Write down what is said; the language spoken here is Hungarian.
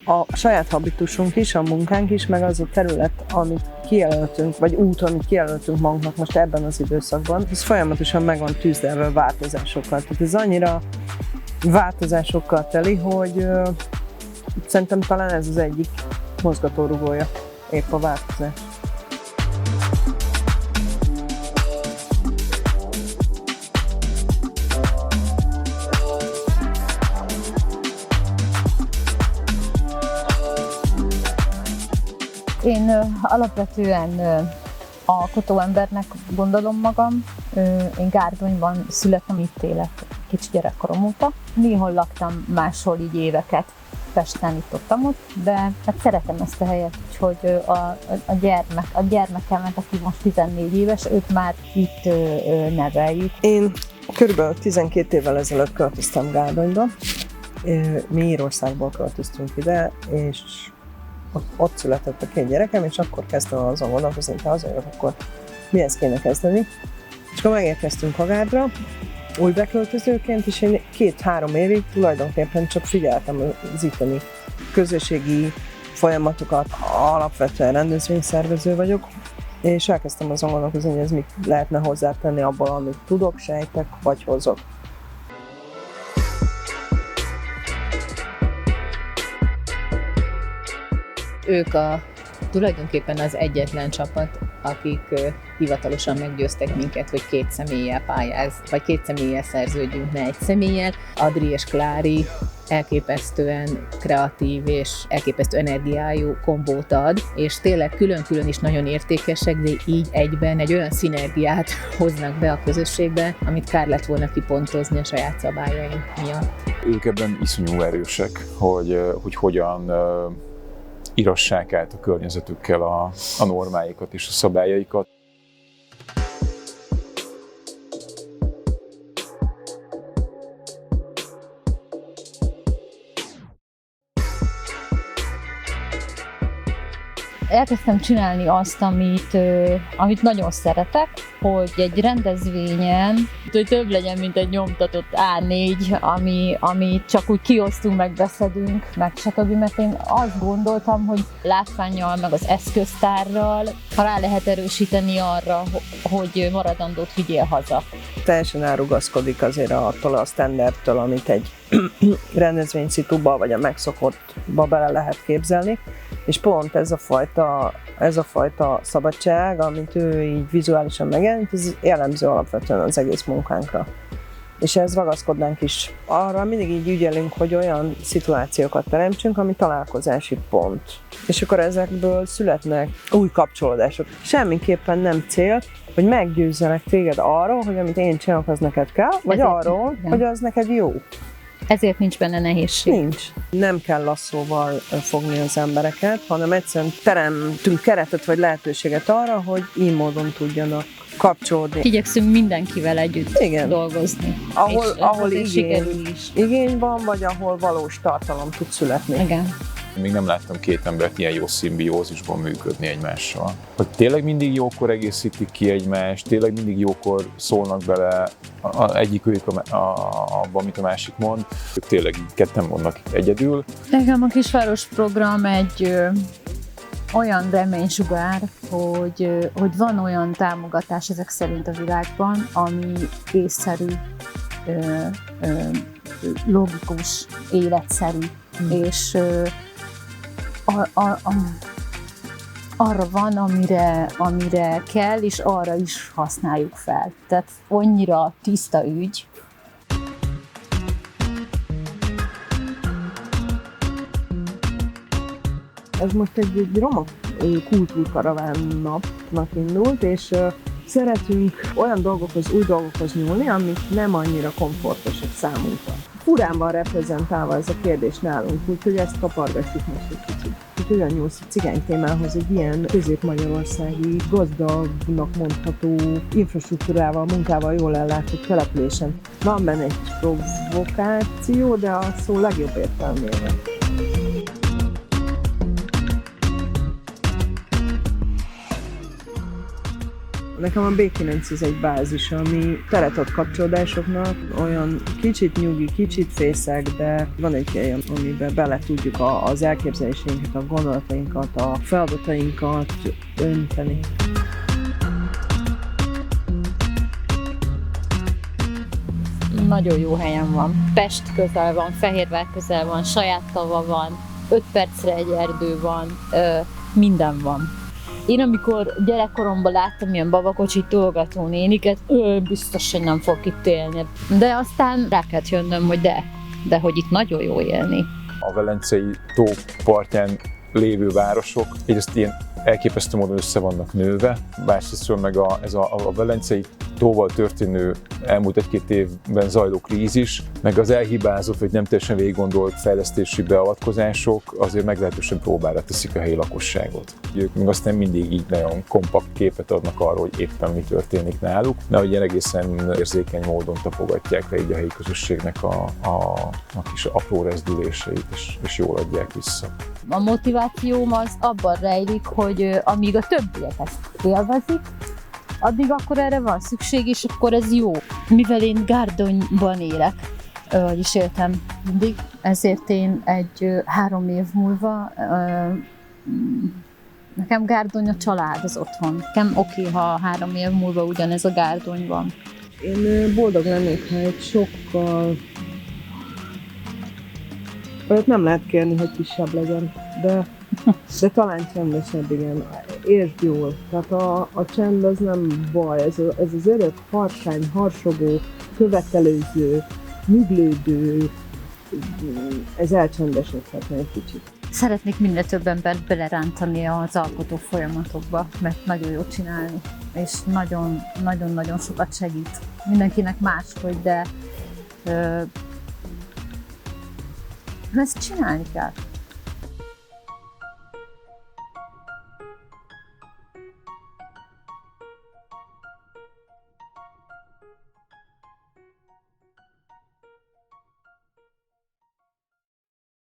a saját habitusunk is, a munkánk is, meg az a terület, amit kijelöltünk, vagy út, amit kijelöltünk magunknak most ebben az időszakban, ez folyamatosan meg van tűzdelve változásokkal. Tehát ez annyira változásokkal teli, hogy szerintem talán ez az egyik mozgatórugója, épp a változás. Én alapvetően alkotóembernek gondolom magam. Én Gárdonyban születtem, itt élek kicsi gyerekkorom óta. Néhol laktam máshol így éveket, Pesten itt-ott, de hát szeretem ezt a helyet, úgyhogy a gyermekemet, aki most 14 éves, őt már itt neveljük. Én körülbelül 12 évvel ezelőtt költöztem Gárdonyba. Mi Írországból költöztünk ide, és ott született a 2 gyerekem, és akkor kezdtem azon gondolkozni, ha hazajövök, akkor mihez kéne kezdeni. És akkor megérkeztünk Hagárdra, új beköltözőként, és én 2-3 évig tulajdonképpen csak figyeltem az itteni közösségi folyamatokat, alapvetően rendezvényszervező vagyok, és elkezdtem azon gondolkozni, hogy ez mit lehetne hozzátenni abból, amit tudok, sejtek, vagy hozok. Ők tulajdonképpen az egyetlen csapat, akik hivatalosan meggyőztek minket, hogy 2 személlyel vagy 2 személlyel szerződjünk, ne egy személlyel. Adri és Klári elképesztően kreatív és elképesztő energiájú kombót ad, és tényleg külön-külön is nagyon értékesek, de így egyben egy olyan szinergiát hoznak be a közösségbe, amit kár lett volna kipontozni a saját szabályaink miatt. Ők ebben iszonyú erősek, hogy hogyan írassák át a környezetükkel a normáikat és a szabályaikat. Elkezdtem csinálni azt, amit nagyon szeretek, hogy egy rendezvényen, hogy több legyen, mint egy nyomtatott A4, ami csak úgy kiosztunk, megbeszedünk, meg stb. Mert én azt gondoltam, hogy látvánnyal, meg az eszköztárral, ha rá lehet erősíteni arra, hogy maradandót vigyél haza. Teljesen elrugaszkodik azért attól a standardtől, amit egy rendezvényszituba vagy a megszokottba bele lehet képzelni, és pont ez a fajta szabadság, amit ő így vizuálisan megjelent, ez jellemző alapvetően az egész munkánkra. És ehhez ragaszkodnánk is. Arra mindig így ügyelünk, hogy olyan szituációkat teremtsünk, ami találkozási pont. És akkor ezekből születnek új kapcsolódások. Semmiképpen nem cél, hogy meggyőzzenek téged arról, hogy amit én csinálok, az neked kell, vagy arról, hogy az neked jó. Ezért nincs benne nehézség. Nincs. Nem kell lasszóval fogni az embereket, hanem egyszerűen teremtünk keretet vagy lehetőséget arra, hogy így módon tudjanak kapcsolódni. Igyekszünk mindenkivel együtt dolgozni. Ahol igény van, vagy ahol valós tartalom tud születni. Igen. Még nem láttam 2 embert ilyen jó szimbiózisban működni egymással. Hogy tényleg mindig jókor egészítik ki egymást, tényleg mindig jókor szólnak bele egyikük abban, amit a másik mond. Ők tényleg ketten vannak egyedül. Nekem a Kisváros program egy olyan reménysugár, hogy van olyan támogatás ezek szerint a világban, ami észszerű, logikus, életszerű, és arra van, amire kell, és arra is használjuk fel. Tehát annyira tiszta ügy. Ez most egy roma kultúrkaraván napnak indult, és szeretünk olyan dolgokhoz, új dolgokhoz nyúlni, amik nem annyira komfortosak számunkra. Furán van reprezentálva ez a kérdés nálunk, úgyhogy ezt kapargatjuk most egy kicsit. Hogyan nyúlsz a cigány témához egy ilyen közép-magyarországi, gazdagnak mondható infrastruktúrával, munkával jól ellátott településen. Van benne egy provokáció, de a szó legjobb értelmében. Nekem a B9 az egy bázis, ami teret ad kapcsolódásoknak, olyan kicsit nyugi, kicsit fészek, de van egy hely, amiben bele tudjuk az elképzeléseinket, a gondolatainkat, a feladatainkat önteni. Nagyon jó helyen van. Pest közel van, Fehérvár közel van, saját tava van, 5 percre egy erdő van, minden van. Én amikor gyerekkoromban láttam ilyen babakocsit tolgató néniket, biztos, hogy nem fog itt élni. De aztán rá kellett jönnöm, hogy de hogy itt nagyon jó élni. A Velencei tó partján lévő városok, egyrészt ilyen elképesztő módon össze vannak nőve, másrésztről meg a Velencei tóval történő elmúlt 1-2 évben zajló krízis, meg az elhibázott vagy nem teljesen végiggondolt fejlesztési beavatkozások azért meglehetősen próbára teszik a helyi lakosságot. Ők még azt nem mindig így nagyon kompakt képet adnak arról, hogy éppen mi történik náluk, de hogy ilyen egészen érzékeny módon tapogatják le így a helyi közösségnek a kis apró rezdüléseit, és jól adják vissza. A motivációm az abban rejlik, hogy amíg a többiek ezt élvezik, addig akkor erre van szükség, és akkor ez jó. Mivel én Gárdonyban élek, vagyis éltem mindig, ezért én 3 év múlva, nekem Gárdony a család, az otthon. Nekem oké, ha 3 év múlva ugyanez a Gárdony van. Én boldog lennék, ha egy sokkal... Olyat nem lehet kérni, hogy kisebb legyen, de talán csendesebb, igen. Értsd jól. Tehát a csend az nem baj, ez az örök, harsány, harsogó, követelőző, nyuglődő, ez elcsendesedhetne egy kicsit. Szeretnék minél több embert belerántani az alkotó folyamatokba, mert nagyon jót csinálni, és nagyon-nagyon sokat segít. Mindenkinek máshogy, de ezt csinálni kell.